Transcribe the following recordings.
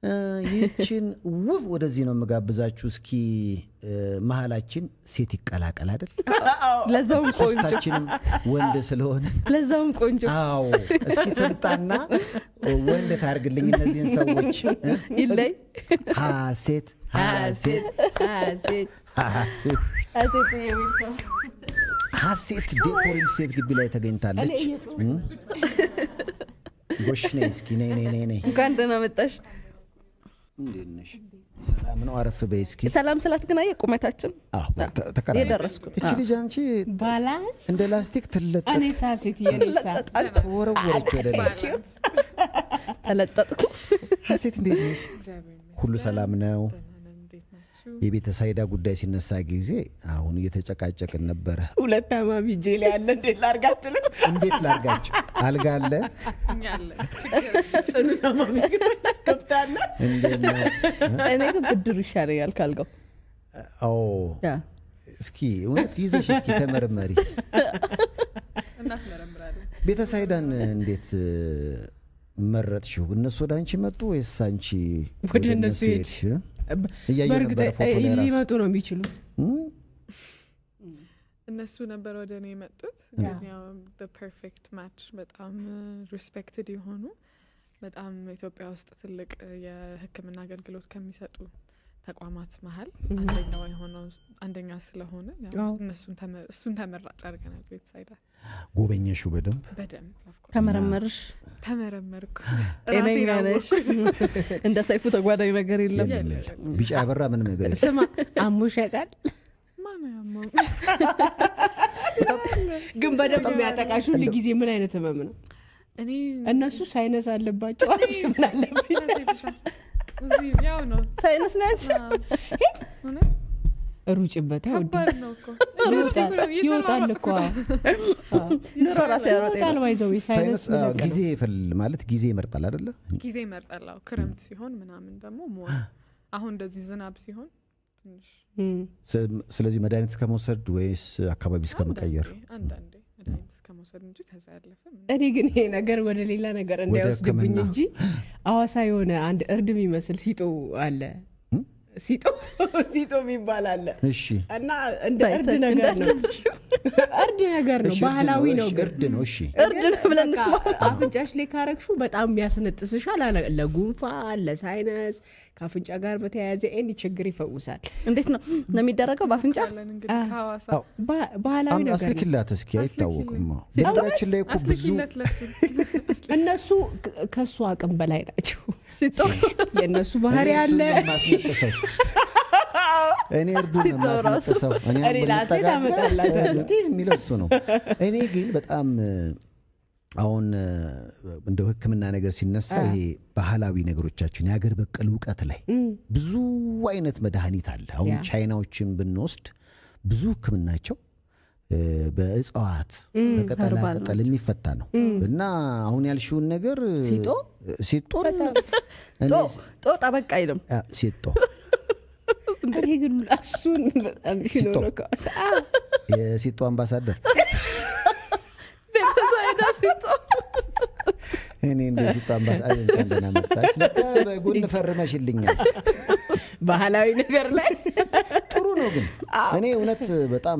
ይችን ውብ ወደዚህ ነው መጋብዛችሁ እስኪ መሐላችን ሴት ይቀላቀል አይደል ለዛውም ቆንጆ ሶስታችንም ወንድ ስለሆነ ለዛውም ቆንጆ አዎ እስኪ ትምጣና ወንድ ታርግልኝ እነዚህን ሰዎች ይለይ ሐሴት ሐሴት ዲኮሪል ሴት ግቢ ላይ ተገኝታለች ጎሽ ነይ እስኪ ነይ እንኳን ደህና መጣሽ እንዴት ነሽ ሰላም ነው አረፍ በይ እስኪ ሰላም ስላት ግን አየ ቁመታችን ተከራይ የደረስኩ እቺ ልጅ አንቺ ባላንስ እንደ ላስቲክ ትለጠጥ እኔ ሐሴት የኔሳ ወረወረች ወደ ላይ ተለጠጥኩ ሐሴት እንዴት ነሽ ሁሉ ሰላም ነው የቤተሳይዳ ጉዳይ ሲነሳ ጊዜ አሁን እየተጨቃጨቅን ነበር ሁለት አማሚ ጄል ያለ እንዴት ላርጋቸው አልጋ አለ ጽኑ አማሚ ከብታና እኔ ግን ብድሩ ይሻለኛል ካልጋው አዎ እስኪ እውነት ይዘሽ እስኪ ተመርመሪ እናስመረምራለን ቤተሳይዳን እንዴት መረጥሽው እነሱ ወደ አንቺ መጡ ወይስ አንቺ ወደ እነሱ ሄድሽ በርግጥ ሊመጡ ነው የሚችሉት እነሱ ነበር ወደ እኔ መጡት ያው the perfect match በጣም respected የሆኑ በጣም ኢትዮጵያ ውስጥ ትልቅ የሕክምና አገልግሎት ከሚሰጡ ተቋማት መሃል አንደኛ ስለሆነ ያው እሱን ተመራጭ አድርገናል ቤተሳይዳ ጎበኘሽው በደንብ ተመረመርኩ ጤነኛ ነሽ እንደ ሰይፉ ተጓዳኝ ነገር የለም ቢጫ ያበራ ምንም ነገር የለም ስማ አሙሽ ያቃል ማን ያመው ግን በደንብ የሚያጠቃሽ ሁሉ ጊዜ ምን አይነት ህመም ነው እነሱ ሳይነስ አለባቸው አንቺ ምን አለብሽ እዚህ ያው ነው ሳይነስ ነች ሩጭበት ይወጣል እኮ ኑሮራስ ያሮጣል ባይዘው ሳይነስ ጊዜ ማለት ጊዜ ይመርጣል አይደለ ጊዜ ይመርጣል ክረምት ሲሆን ምናምን ደግሞ አሁን እንደዚህ ዝናብ ሲሆን ትንሽ ስለዚህ መድኃኒት ከመውሰድ ወይስ አካባቢ እስከመቀየር አንዳንዴ መድኃኒት እስከመውሰድ እንጂ ከዛ ያለፈ እኔ ግን ይሄ ነገር ወደ ሌላ ነገር እንዳይወስድብኝ እንጂ አዋሳ የሆነ አንድ እርድ የሚመስል ሲጦ አለ ሲጦ ይባላል እሺ እና እንደ እርድ ነገር ነው ባህላዊ ነው እርድ ነው እሺ እርድ ነው ብለን ስማ አፍንጫሽ ላይ ካረክሹ በጣም ያስነጥስሻል ለጉንፋን ለሳይነስ ካፍንጫ ጋር በተያያዘ እኔ ችግር ይፈውሳል እንዴት ነው የሚደረገው ባፍንጫ ባህላዊ ነገር አስልክላት እስኪ አይታወቅም በእንትናችን ላይ እኮ ብዙ እነሱ ከሱ አቅም በላይ ናቸው የነሱ ባህሪ አለ ማስነጥሰው እኔ እርዱ ነው ማስነጥሰው እኔ እንዴ የሚለው እሱ ነው እኔ ግን በጣም አሁን እንደው ህክምና ነገር ሲነሳ ይሄ ባህላዊ ነገሮቻችን ያገር በቀል ዕውቀት ላይ ብዙ አይነት መድኃኒት አለ አሁን ቻይናዎችን ብንወስድ ብዙ ህክምናቸው በእጽዋት በቀጠላ ቀጠል የሚፈታ ነው እና አሁን ያልሽውን ነገር ሲጦ ጦጣ በቃ አይደለም ሲጦ እንዴ ግን እሱን በጣም ይሽኖር ከሳ የሲጦ አምባሳደር ቤተሳይዳ ሲጦ እኔ እንደ ሲጦ አምባሳደር እንደና መጣች በጎን ፈርመሽልኛል ባህላዊ ነገር ላይ ጥሩ ነው ግን እኔ እውነት በጣም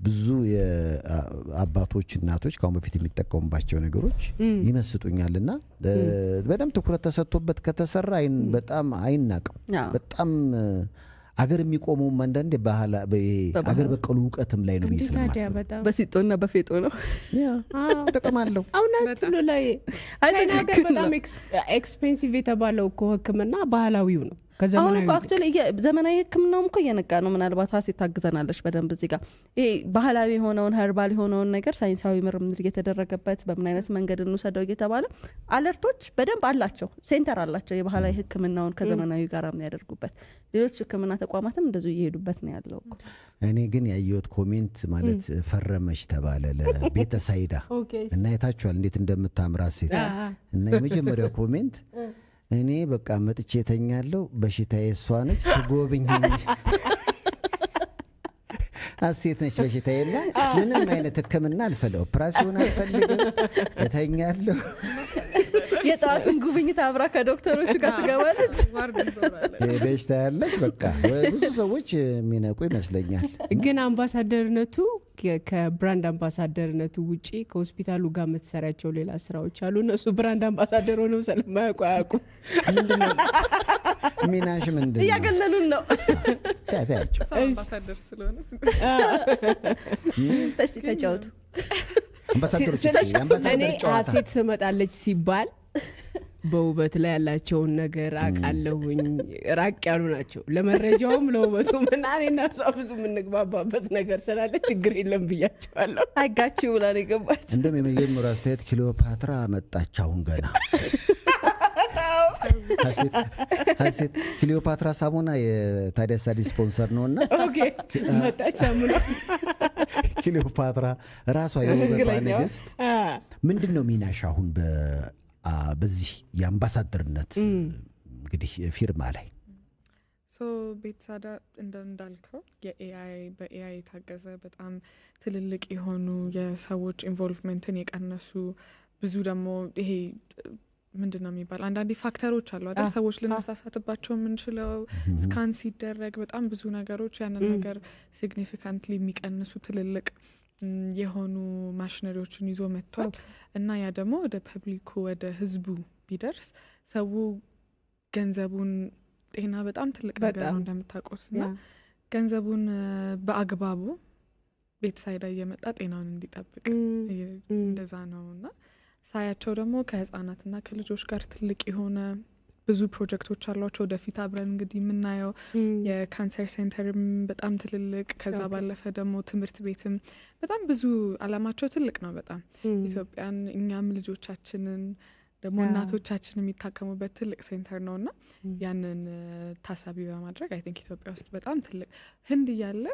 ብዙ የአባቶች እናቶች ካሁን በፊት የሚጠቀሙባቸው ነገሮች ይመስጡኛልና በደም ትኩረት ተሰጥቶበት ከተሰራ በጣም አይናቅም በጣም አገር የሚቆመው አንዳንዴ አገር በቀሉ ዕውቀትም ላይ ነው ይስማማል በሲጦና በፌጦ ነው ተቀማለው አውናት ነው ላይ ሀገር በጣም ኤክስፔንሲቭ የተባለው እኮ ህክምና ባህላዊው ነው አሁን እኮ አክቹአሊ ዘመናዊ ህክምናውም እኮ እየነቃ ነው ምናልባት ሐሴት ታግዘናለች በደንብ እዚህ ጋር ይሄ ባህላዊ ሆነውን ኸርባል ሆነውን ነገር ሳይንሳዊ ምርምር እየተደረገበት በምን አይነት መንገድ እንውሰደው እየተባለ አለርቶች በደንብ አላቸው ሴንተር አላቸው የባህላዊ ህክምናውን ከዘመናዊ ጋር የሚያደርጉበት ሌሎች ህክምና ተቋማትም እንደዚህ እየሄዱበት ነው ያለው እኮ እኔ ግን ያየሁት ኮሜንት ማለት ፈረመሽ ተባለ ለቤተሳይዳ እና የታችኋል እንዴት እንደምታምራ ሴት እና የመጀመሪያው ኮሜንት እኔ በቃ መጥቼ ተኛለው በሽታዬ እሷ ነች ትጎብኝኝ ሐሴት ነች በሽታዬና ምንም አይነት ህክምና አልፈልግም ኦፕራሲዮን አልፈልግም ተኛለው የጣቱን ጉብኝት አብራ ከዶክተሮቹ ጋር ትገባለች። ዋርድ እንዞራለን። ሄደሽ ታያለሽ። በቃ ብዙ ሰዎች የሚነቁ ይመስለኛል። ግን አምባሳደርነቱ ከብራንድ አምባሳደርነቱ ውጪ ከሆስፒታሉ ጋር የምትሰራቸው ሌላ ስራዎች አሉ። እነሱ ብራንድ አምባሳደር ሆነው ስለማያውቁ አያውቁም። ሚናሽ ምንድን ነው? እያገለሉን ነው። ታያቸው ሰው አምባሳደር ስለሆነ እስቲ ተጫወቱ። አምባሳደሮች እኔ የአምባሳደር ጨዋታ ሀሴት ትመጣለች ሲባል በውበት ላይ ያላቸውን ነገር አውቃለሁኝ። ራቅ ያሉ ናቸው ለመረጃውም ለውበቱም እና እኔና እሷ ብዙ የምንግባባበት ነገር ስላለ ችግር የለም ብያቸዋለሁ። አጋችሁ ብላ ነው የገባች። እንደውም የመጀመሪያው አስተያየት ክሊዮፓትራ መጣች አሁን ገና። ሀሴት ክሊዮፓትራ ሳሙና የታዲያስ አዲስ ስፖንሰር ነውና ኦኬ መጣች ሳሙና ክሊዮፓትራ ራሷ የውበቷ ንግስት። ምንድነው ሚናሽ አሁን በዚህ የአምባሳደርነት እንግዲህ ፊርማ ላይ? ሶ ቤተሳዳ እንዳልከው በኤአይ የታገዘ በጣም ትልልቅ የሆኑ የሰዎች ኢንቮልቭመንትን የቀነሱ ብዙ ደግሞ ይሄ ምንድነው የሚባል አንዳንዴ ፋክተሮች አሉ አይደል? ሰዎች ልንሳሳትባቸው የምንችለው ስካን ሲደረግ በጣም ብዙ ነገሮች ያንን ነገር ሲግኒፊካንትሊ የሚቀንሱ ትልልቅ የሆኑ ማሽነሪዎችን ይዞ መጥቷል። እና ያ ደግሞ ወደ ፐብሊኩ ወደ ህዝቡ ቢደርስ ሰው ገንዘቡን ጤና በጣም ትልቅ ነገር ነው እንደምታውቁት እና ገንዘቡን በአግባቡ ቤተሳይዳ እየመጣ ጤናውን እንዲጠብቅ እንደዛ ነው። እና ሳያቸው ደግሞ ከህፃናትና ከልጆች ጋር ትልቅ የሆነ ብዙ ፕሮጀክቶች አሏቸው ወደፊት አብረን እንግዲህ የምናየው የካንሰር ሴንተርም በጣም ትልልቅ ከዛ ባለፈ ደግሞ ትምህርት ቤትም በጣም ብዙ አላማቸው ትልቅ ነው በጣም ኢትዮጵያን እኛም ልጆቻችንን ደግሞ እናቶቻችን የሚታከሙበት ትልቅ ሴንተር ነውና ያንን ታሳቢ በማድረግ አይ ቲንክ ኢትዮጵያ ውስጥ በጣም ትልቅ ህንድ እያለ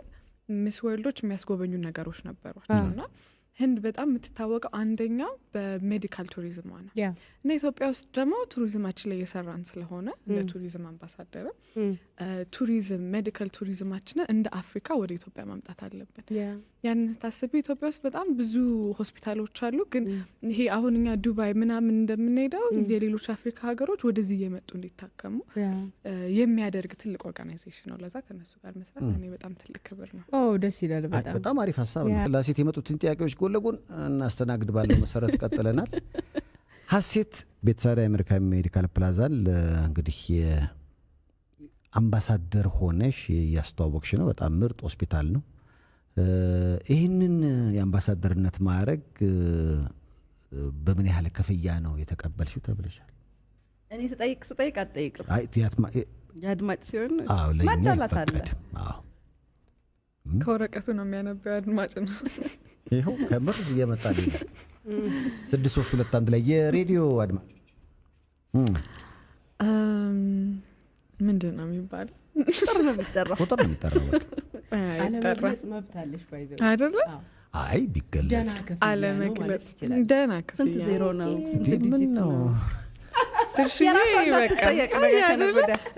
ሚስ ወርልዶች የሚያስጎበኙ ነገሮች ነበሯቸውና ህንድ በጣም የምትታወቀው አንደኛው በሜዲካል ቱሪዝም ነው እና ኢትዮጵያ ውስጥ ደግሞ ቱሪዝማችን ላይ እየሰራን ስለሆነ እንደ ቱሪዝም አምባሳደር ቱሪዝም ሜዲካል ቱሪዝማችንን እንደ አፍሪካ ወደ ኢትዮጵያ ማምጣት አለብን። ያንን ስታስቢ ኢትዮጵያ ውስጥ በጣም ብዙ ሆስፒታሎች አሉ። ግን ይሄ አሁን እኛ ዱባይ ምናምን እንደምንሄደው የሌሎች አፍሪካ ሀገሮች ወደዚህ እየመጡ እንዲታከሙ የሚያደርግ ትልቅ ኦርጋናይዜሽን ነው። ለዛ ከነሱ ጋር መስራት እኔ በጣም ትልቅ ክብር ነው። ደስ ይላል። በጣም አሪፍ ሀሳብ ነው። ላሴት የመጡትን ጥያቄዎች ጎን ለጎን እናስተናግድ ባለው መሰረት ቀጥለናል። ሀሴት ቤተሳይዳ የአሜሪካ ሜዲካል ፕላዛን እንግዲህ አምባሳደር ሆነሽ ያስተዋወቅሽ ነው። በጣም ምርጥ ሆስፒታል ነው። ይህንን የአምባሳደርነት ማዕረግ በምን ያህል ክፍያ ነው የተቀበልሽው ተብለሻል? እኔ ስጠይቅ አትጠይቅም። አይ የአድማጭ ሲሆን ማዳላት አለ። ከወረቀቱ ነው የሚያነበው አድማጭ ነው። ይኸው ከምር እየመጣልኝ 631 ላይ የሬዲዮ አድማጮች ምንድን ነው የሚባለው? ቁጥር ነው የሚጠራው። አለመግለጽ መብት አለሽ ባይዘው አይደለ? አይ ቢገለጽ አለመግለጽ ደህና ክፍያ ስንት ዜሮ ነው? ስንት ምን ዲጂት ነው? ነው?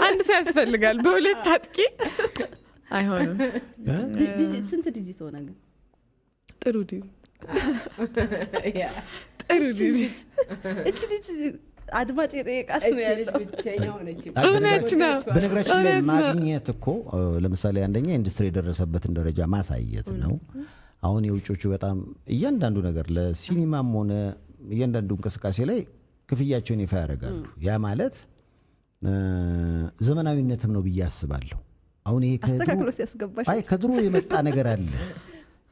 አንድ ሰው ያስፈልጋል። በሁለት አጥቂ አይሆንም። ስንት ዲጂት ሆነ ግን? ጥሩ ዲጂት ጥሩ ዲጂት እቺ ዲጂት አድማጭ የጠየቃት ነው ያለው። እውነት ነው። በነገራችን ላይ ማግኘት እኮ ለምሳሌ አንደኛ ኢንዱስትሪ የደረሰበትን ደረጃ ማሳየት ነው። አሁን የውጮቹ በጣም እያንዳንዱ ነገር ለሲኒማም ሆነ እያንዳንዱ እንቅስቃሴ ላይ ክፍያቸውን ይፋ ያደርጋሉ። ያ ማለት ዘመናዊነትም ነው ብዬ አስባለሁ። አሁን ይሄ አስተካክሎ ሲያስገባሽ ከድሮ የመጣ ነገር አለ።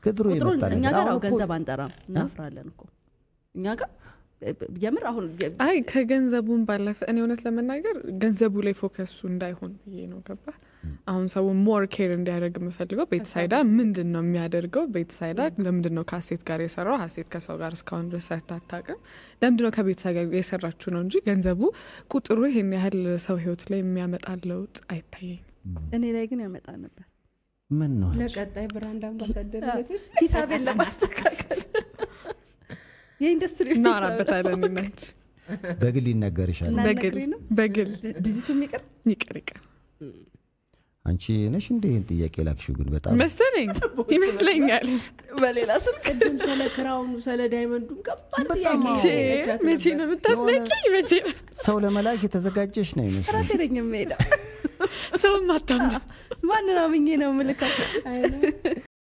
ከድሮ የመጣ ነገር እኛ ጋር ገንዘብ አንጠራም፣ እናፍራለን እኮ እኛ ጋር የምር አሁን አይ ከገንዘቡን ባለፈ እኔ እውነት ለመናገር ገንዘቡ ላይ ፎከሱ እንዳይሆን ብዬ ነው። ገባ? አሁን ሰው ሞር ኬር እንዲያደርግ የምፈልገው ቤተሳይዳ ምንድን ነው የሚያደርገው? ቤተሳይዳ ለምንድን ነው ከሀሴት ጋር የሰራው? ሀሴት ከሰው ጋር እስካሁን ድረስ ሰርታ አታውቅም። ለምንድን ነው ከቤተሳይዳ ጋር የሰራችሁ ነው እንጂ ገንዘቡ ቁጥሩ ይሄን ያህል ሰው ህይወት ላይ የሚያመጣ ለውጥ አይታየኝም። እኔ ላይ ግን ያመጣ ነበር። ምን ነው ለቀጣይ ብራንድ አምባሳደር ሂሳቤን ለማስተካከል የኢንዱስትሪ እናወራበታለን። እናንቺ በግል ይነገርሻል። በግል ዲጂቱ ይቅር። አንቺ ነሽ እንዴ ይሄን ጥያቄ ላክሽው? ግን በጣም መሰለኝ ይመስለኛል በሌላ ስልክ ቅድም ስለ ክራውኑ ስለ ዳይመንዱም ከባድ ጥያቄ መቼ ነው የምታስነቂኝ? መቼ ነው ሰው ለመላክ የተዘጋጀሽ ነው ይመስል ራሴ ነኝ የምሄደው። ሰው ማታምና ማንን አምኜ ነው የምልከው?